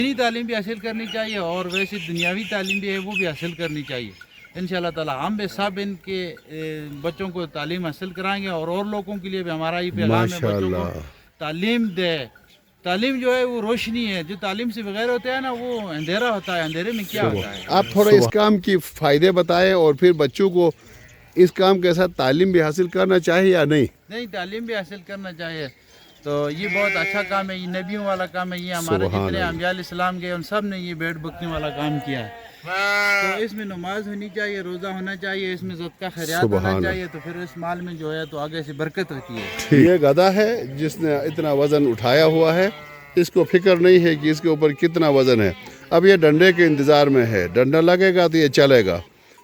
دینی تعلیم بھی حاصل کرنی چاہیے اور ویسے دنیاوی تعلیم بھی ہے وہ بھی حاصل کرنی چاہیے انشاءاللہ تعالی. ہم بھی سب ان کے بچوں کو تعلیم حاصل کرائیں گے اور لوگوں کے لیے بھی ہمارا یہ پیغام ہے بچوں کو تعلیم دے. تعلیم جو ہے وہ روشنی ہے, جو تعلیم سے بغیر ہوتا ہے نا وہ اندھیرا ہوتا ہے, اندھیرے میں کیا ہوتا ہے. آپ تھوڑا اس کام کی فائدے بتائیں اور پھر بچوں کو اس کام کے ساتھ تعلیم بھی حاصل کرنا چاہیے یا نہیں؟ نہیں, تعلیم بھی حاصل کرنا چاہیے. تو یہ بہت اچھا کام ہے, یہ نبیوں والا کام ہے. یہ ہمارے جتنے انبیاء علیہ السلام کے ان سب نے یہ بیٹ بکنے والا کام کیا ہے. تو اس میں نماز ہونی چاہیے, روزہ ہونا چاہیے, اس میں صدقہ خیرات ہونا چاہیے, تو پھر اس مال میں جو ہے تو آگے سے برکت ہوتی ہے. یہ گدھا ہے جس نے اتنا وزن اٹھایا ہوا ہے, اس کو فکر نہیں ہے کہ اس کے اوپر کتنا وزن ہے. اب یہ ڈنڈے کے انتظار میں ہے, ڈنڈا لگے گا تو یہ چلے گا.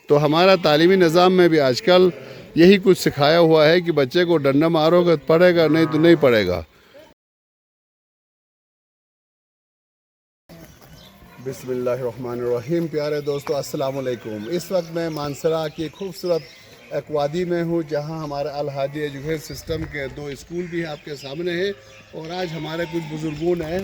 تو ہمارا تعلیمی نظام میں بھی آج کل یہی کچھ سکھایا ہوا ہے کہ بچے کو ڈنڈا مارو گے پڑے گا, نہیں تو نہیں پڑے گا. بسم اللہ الرحمن الرحیم. پیارے دوستو السلام علیکم. اس وقت میں مانسرا کی خوبصورت ایک وادی میں ہوں جہاں ہمارے الہادی ایجوکیشن سسٹم کے 2 اسکول بھی آپ کے سامنے ہیں, اور آج ہمارے کچھ بزرگوں ہیں,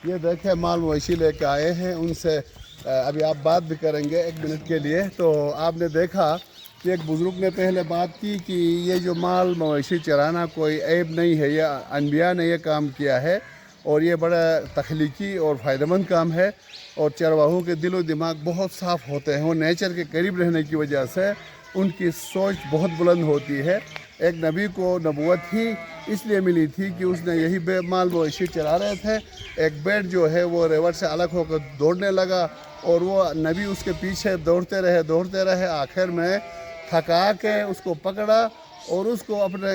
یہ دیکھیں مال مویشی لے کے آئے ہیں. ان سے ابھی آپ بات بھی کریں گے 1 منٹ کے لیے. تو آپ نے دیکھا کہ ایک بزرگ نے پہلے بات کی کہ یہ جو مال مویشی چرانا کوئی عیب نہیں ہے, یہ انبیاء نے یہ کام کیا ہے اور یہ بڑا تخلیقی اور فائدہ مند کام ہے. اور چرواہوں کے دل و دماغ بہت صاف ہوتے ہیں, وہ نیچر کے قریب رہنے کی وجہ سے ان کی سوچ بہت بلند ہوتی ہے. ایک نبی کو نبوت ہی اس لیے ملی تھی کہ اس نے یہی مال مویشی چرا رہے تھے. ایک بیٹ جو ہے وہ ریور سے الگ ہو کر دوڑنے لگا اور وہ نبی اس کے پیچھے دوڑتے رہے. آخر میں تھکا کے اس کو پکڑا اور اس کو اپنے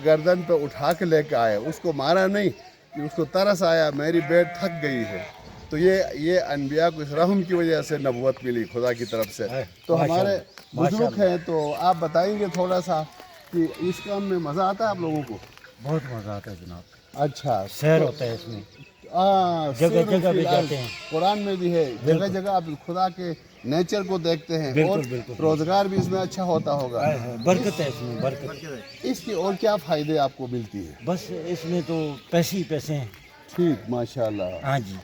گردن پہ اٹھا کے لے کے آئے. اس کو مارا نہیں, کہ اس کو ترس آیا میری بیٹ تھک گئی ہے. تو یہ انبیاء کو اس رحم کی وجہ سے نبوت ملی خدا کی طرف سے. تو ہمارے بزرگ ہیں, تو آپ بتائیں گے تھوڑا سا کہ اس کام میں مزہ آتا ہے آپ لوگوں کو؟ بہت مزہ آتا ہے جناب. اچھا, سیر ہوتا ہے اس میں, جگہ جگہ بھی جاتے ہیں. قرآن میں بھی ہے, جگہ جگہ آپ خدا کے نیچر کو دیکھتے ہیں, اور روزگار بھی اس میں اچھا ہوتا ہوگا. برکت ہے اس میں, برکت. اس کی اور کیا فائدے آپ کو ملتی ہے؟ بس اس میں تو پیسے ہی پیسے ہیں. ٹھیک, ماشاءاللہ. ہاں جی.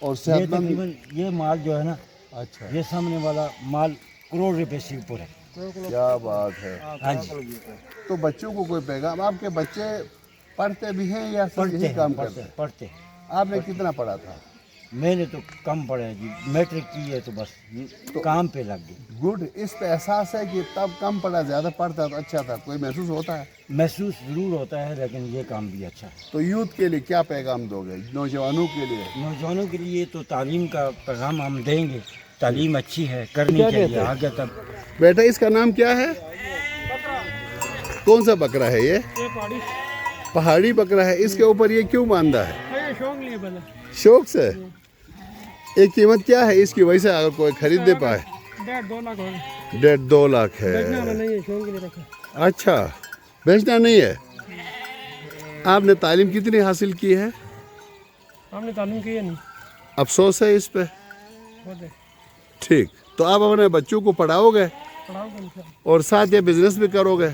اور صحت مند یہ مال جو ہے نا, اچھا, یہ سامنے والا مال کروڑ روپے سے اوپر ہے. کیا بات ہے. ہاں جی. تو بچوں کو کوئی پیغام, آپ کے بچے پڑھتے بھی ہیں یا یہی کام کرتے ہیں؟ پڑھتے. آپ نے کتنا پڑھا تھا؟ میں نے تو کم پڑھا ہے جی, میٹرک کی ہے تو بس کام پہ لگ گئی. گڈ. اس پہ احساس ہے کہ تب کم پڑھا, زیادہ پڑھتا تو اچھا تھا, کوئی محسوس ہوتا ہے؟ محسوس ضرور ہوتا ہے, لیکن یہ کام بھی اچھا ہے. تو یوتھ کے لیے کیا پیغام دو گے, نوجوانوں کے لیے؟ نوجوانوں کے لیے تو تعلیم کا پیغام ہم دیں گے. تعلیم اچھی ہے, کرنی چاہیے آگے تک. بیٹا اس کا نام کیا ہے؟ کون سا بکرا ہے یہ؟ پہاڑی بکرا ہے. اس کے اوپر یہ کیوں باندھا ہے؟ شوق سے. ایک قیمت کیا ہے اس کی, ویسے اگر کوئی خرید دے پائے؟ 1.5-2 لاکھ ہے. اچھا, بیچنا نہیں ہے. آپ نے تعلیم کتنی حاصل کی ہے؟ ہم نے تعلیم کی ہے نہیں. افسوس ہے اس پہ. ٹھیک, تو آپ اپنے بچوں کو پڑھاؤ گے اور ساتھ یہ بزنس بھی کرو گے؟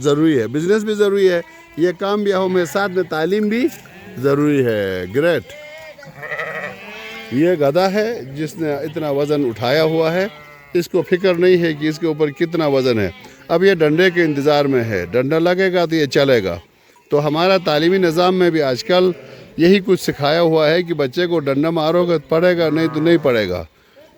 ضروری ہے, بزنس بھی ضروری ہے, یہ کام بھی ہمیں ساتھ میں تعلیم بھی ضروری ہے. گریٹ. یہ گدھا ہے جس نے اتنا وزن اٹھایا ہوا ہے, اس کو فکر نہیں ہے کہ اس کے اوپر کتنا وزن ہے. اب یہ ڈنڈے کے انتظار میں ہے, ڈنڈا لگے گا تو یہ چلے گا. تو ہمارا تعلیمی نظام میں بھی آج کل یہی کچھ سکھایا ہوا ہے کہ بچے کو ڈنڈا مارو گے پڑے گا, نہیں تو نہیں پڑے گا.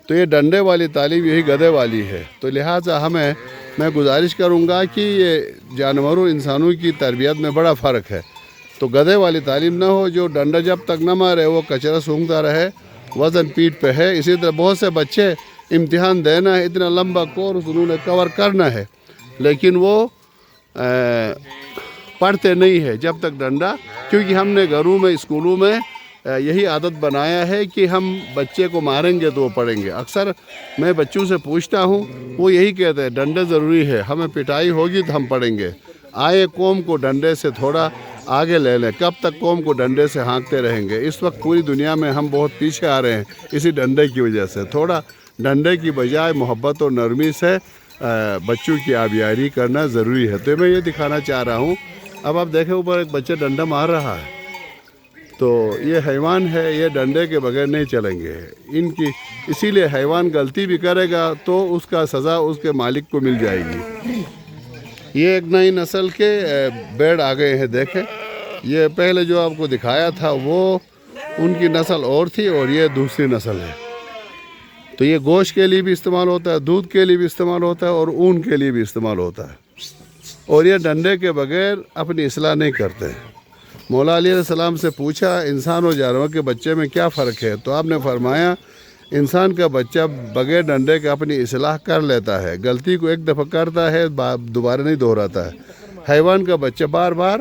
تو یہ ڈنڈے والی تعلیم یہی گدھے والی ہے. تو لہٰذا میں گزارش کروں گا کہ یہ جانوروں انسانوں کی تربیت میں بڑا فرق ہے. تو گدھے والی تعلیم نہ ہو, جو ڈنڈا جب تک نہ مارے وہ کچرا سونگتا رہے, وزن پیٹھ پہ ہے. اسی طرح بہت سے بچے امتحان دینا ہے, اتنا لمبا کورس انہوں نے کور کرنا ہے, لیکن وہ پڑھتے نہیں ہے جب تک ڈنڈا, کیونکہ ہم نے گھروں میں اسکولوں میں یہی عادت بنایا ہے کہ ہم بچے کو ماریں گے تو وہ پڑھیں گے. اکثر میں بچوں سے پوچھتا ہوں, وہ یہی کہتے ہیں ڈنڈے ضروری ہے, ہمیں پٹائی ہوگی تو ہم پڑھیں گے. آئے قوم کو ڈنڈے سے تھوڑا آگے لے لیں, کب تک قوم کو ڈنڈے سے ہانکتے رہیں گے. اس وقت پوری دنیا میں ہم بہت پیچھے آ رہے ہیں اسی ڈنڈے کی وجہ سے. تھوڑا ڈنڈے کی بجائے محبت اور نرمی سے بچوں کی آبیاری کرنا ضروری ہے. تو میں یہ دکھانا چاہ رہا ہوں. اب آپ دیکھیں اوپر ایک بچہ ڈنڈا مار رہا ہے, تو یہ حیوان ہے، یہ ڈنڈے کے بغیر نہیں چلیں گے ان کی، اسی لیے حیوان غلطی بھی کرے گا تو اس کا سزا اس کے مالک کو مل جائے گی۔ یہ ایک نئی نسل کے بیڑ آ گئے ہیں، دیکھیں یہ پہلے جو آپ کو دکھایا تھا وہ ان کی نسل اور تھی اور یہ دوسری نسل ہے۔ تو یہ گوشت کے لیے بھی استعمال ہوتا ہے، دودھ کے لیے بھی استعمال ہوتا ہے اور اون کے لیے بھی استعمال ہوتا ہے، اور یہ ڈنڈے کے بغیر اپنی اصلاح نہیں کرتے۔ مولا علیہ السلام سے پوچھا انسان اور جانور کے بچے میں کیا فرق ہے، تو آپ نے فرمایا انسان کا بچہ بغیر ڈنڈے کے اپنی اصلاح کر لیتا ہے، غلطی کو ایک دفعہ کرتا ہے دوبارہ نہیں دہراتا ہے۔ حیوان کا بچہ بار بار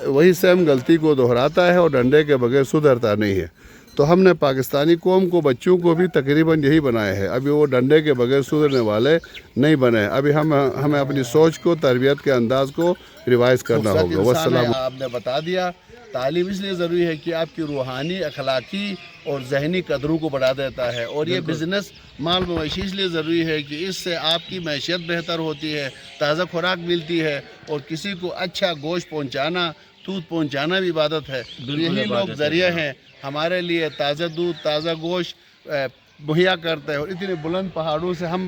وہی سیم غلطی کو دہراتا ہے اور ڈنڈے کے بغیر سدھرتا نہیں ہے۔ تو ہم نے پاکستانی قوم کو، بچوں کو بھی تقریباً یہی بنائے ہیں، ابھی وہ ڈنڈے کے بغیر سدھرنے والے نہیں بنے۔ ابھی ہمیں اپنی سوچ کو، تربیت کے انداز کو ریوائز کرنا ہوگا۔ والسلام۔ آپ نے بتا دیا تعلیم اس لیے ضروری ہے کہ آپ کی روحانی، اخلاقی اور ذہنی قدروں کو بڑھا دیتا ہے، اور یہ بزنس مال مویشی اس لیے ضروری ہے کہ اس سے آپ کی معیشت بہتر ہوتی ہے، تازہ خوراک ملتی ہے، اور کسی کو اچھا گوشت پہنچانا، دودھ پہنچانا بھی عبادت ہے۔ یہی لوگ ذریعہ ہیں ہمارے لیے تازہ دودھ، تازہ گوشت مہیا کرتے ہیں، اور اتنے بلند پہاڑوں سے ہم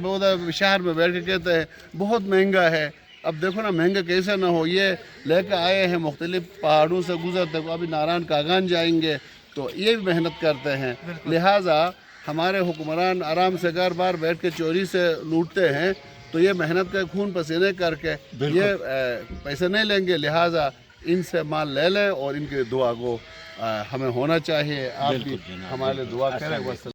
شہر میں بیٹھ کے کہتے ہیں بہت مہنگا ہے۔ اب دیکھو نا مہنگا کیسے نہ ہو، یہ لے کے آئے ہیں، مختلف پہاڑوں سے گزرتے ہیں، ابھی ناران کاغان جائیں گے تو یہ بھی محنت کرتے ہیں، لہٰذا ہمارے حکمران آرام سے گھر بار بیٹھ کے چوری سے لوٹتے ہیں، تو یہ محنت کا خون پسینے کر کے یہ پیسے نہیں لیں گے، لہٰذا ان سے مال لے لیں اور ان کی دعا کو ہمیں ہونا چاہیے۔ آپ بھی ہمارے دعا کریں۔